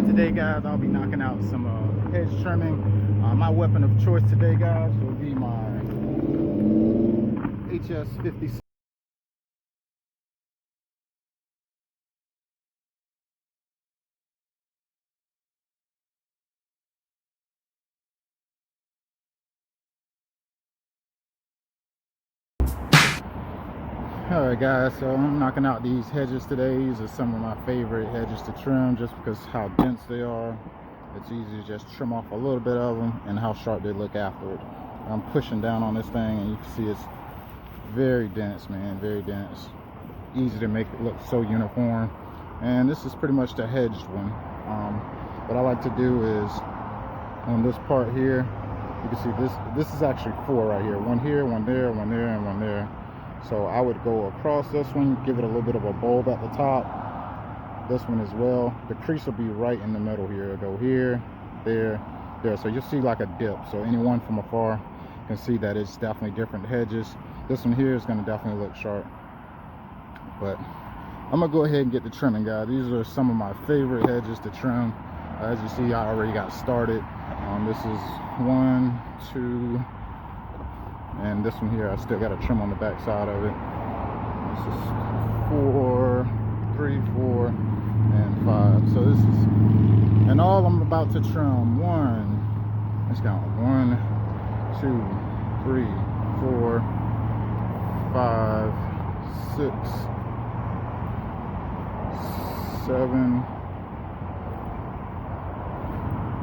Alright, today guys, I'll be knocking out some hedge trimming. My weapon of choice today guys will be my HS50. Alright guys, so I'm knocking out these hedges today. These are some of my favorite hedges to trim just because how dense they are. It's easy to just trim off a little bit of them and how sharp they look afterward. I'm pushing down on this thing and you can see it's very dense, man, very dense. Easy to make it look so uniform. And this is pretty much the hedged one. What I like to do is on this part here, you can see this is actually four right here. One here, one there, one there, and one there. So I would go across this one, give it a little bit of a bulb at the top. This one as well. The crease will be right in the middle here. It'll go here, there, there. So you'll see like a dip. So anyone from afar can see that it's definitely different hedges. This one here is going to definitely look sharp. But I'm going to go ahead and get the trimming, guys. These are some of my favorite hedges to trim. As you see, I already got started. This is 1, 2, and this one here I still got to trim on the back side of it. This is 4, 3, 4, and 5. So this is, and all I'm about to trim, let's count, 1, 2, 3, 4, 5, 6, 7,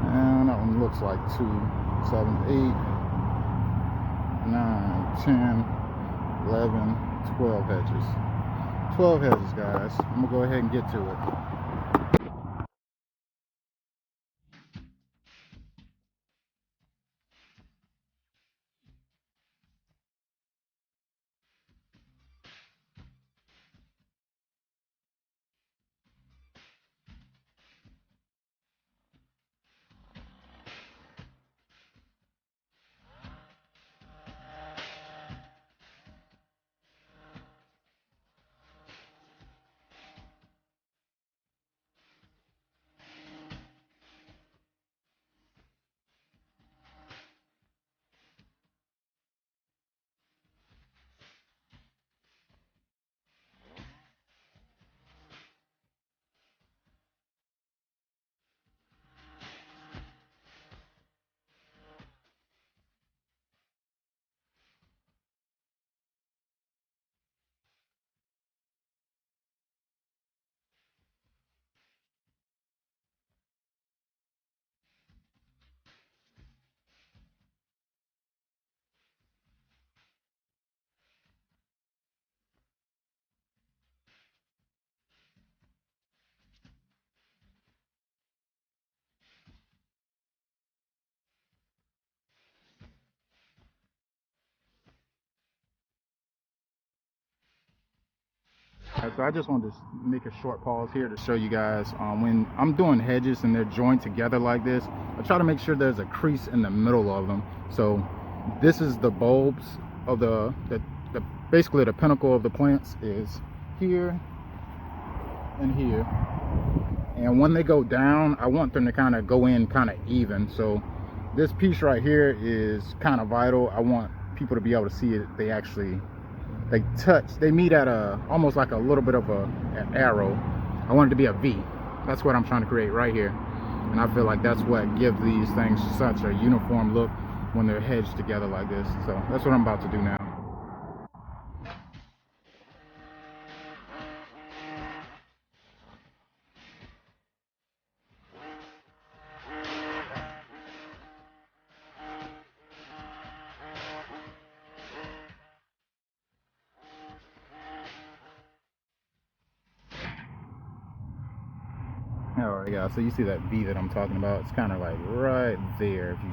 and that one looks like 2, 7, 8, 9, 10, 11, 12 hedges. 12 hedges, guys. I'm gonna go ahead and get to it. So I just wanted to make a short pause here to show you guys when I'm doing hedges and they're joined together like this, I try to make sure there's a crease in the middle of them. So this is the bulbs of the basically the pinnacle of the plants is here and here, and when they go down I want them to kind of go in kind of even. So this piece right here is kind of vital. I want people to be able to see it. They touch, they meet at almost like a little bit of an arrow. I want it to be a V. That's what I'm trying to create right here. And I feel like that's what gives these things such a uniform look when they're hedged together like this. So that's what I'm about to do now. Alright guys, so you see that V that I'm talking about? It's kind of like right there. If you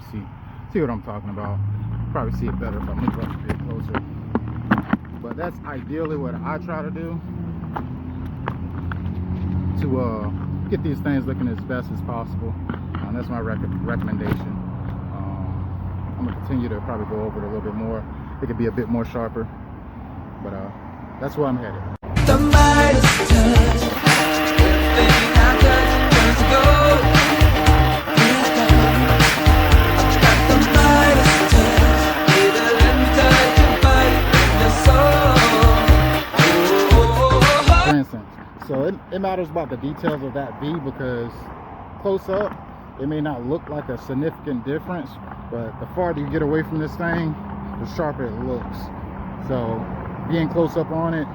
see what I'm talking about, you probably see it better if I move up a bit closer. But that's ideally what I try to do to get these things looking as best as possible. That's my recommendation. I'm gonna continue to probably go over it a little bit more. It could be a bit more sharper, but that's where I'm headed. The Midas touch, everything I touch turns to gold. matters about the details of that V, because close up it may not look like a significant difference, but the farther you get away from this thing, the sharper it looks. So being close up on it,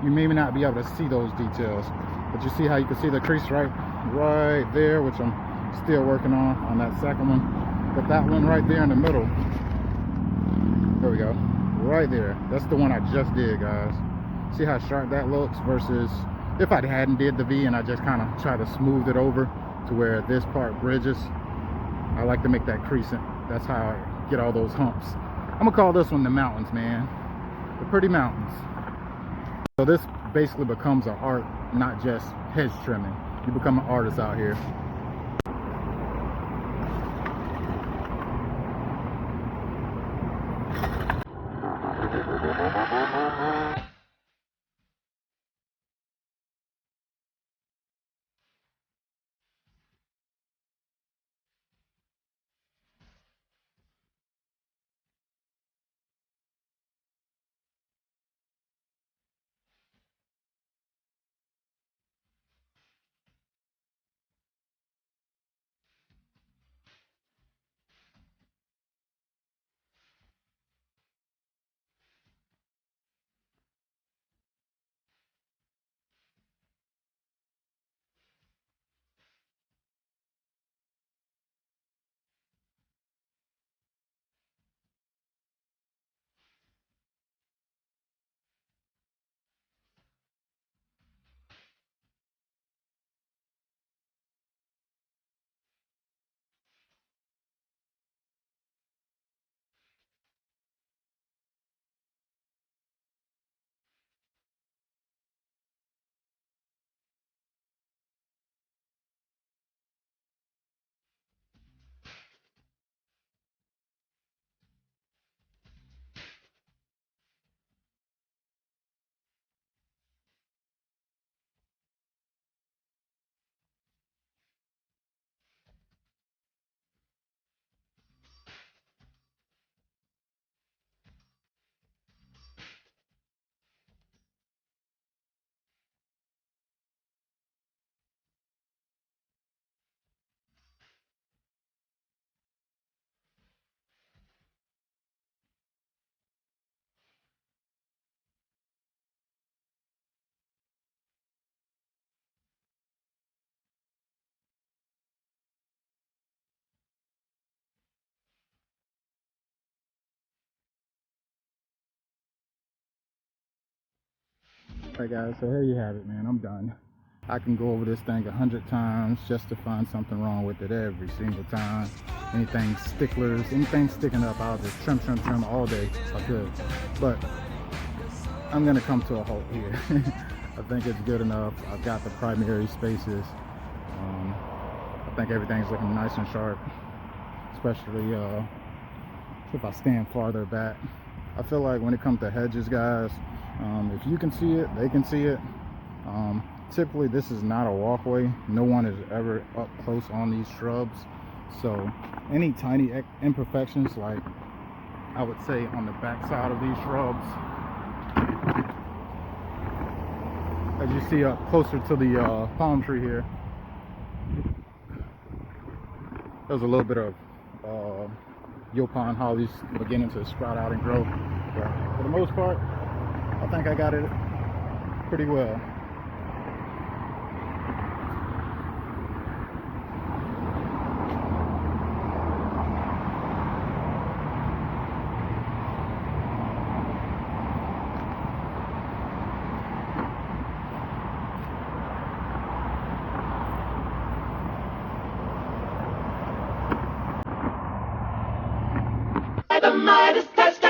you may not be able to see those details, but you see how you can see the crease right there, which I'm still working on that second one. But that one right there in the middle, there we go, right there, that's the one I just did, guys. See how sharp that looks versus if I hadn't did the V and I just kind of try to smooth it over to where this part bridges. I like to make that crease in. That's how I get all those humps. I'm gonna call this one the mountains, man. The pretty mountains. So this basically becomes an art, not just hedge trimming. You become an artist out here. Alright guys, so here you have it, man. I'm done. I can go over this thing 100 times just to find something wrong with it every single time. Anything sticklers, anything sticking up, I'll just trim all day if I could. But I'm gonna come to a halt here. I think it's good enough. I've got the primary spaces. I think everything's looking nice and sharp, especially if I stand farther back. I feel like when it comes to hedges, guys, if you can see it, they can see it. Typically this is not a walkway. No one is ever up close on these shrubs, so any tiny imperfections, like I would say on the back side of these shrubs, as you see up closer to the palm tree here, there's a little bit of Yaupon hollies beginning to sprout out and grow. But for the most part, I think I got it pretty well. The Midas test.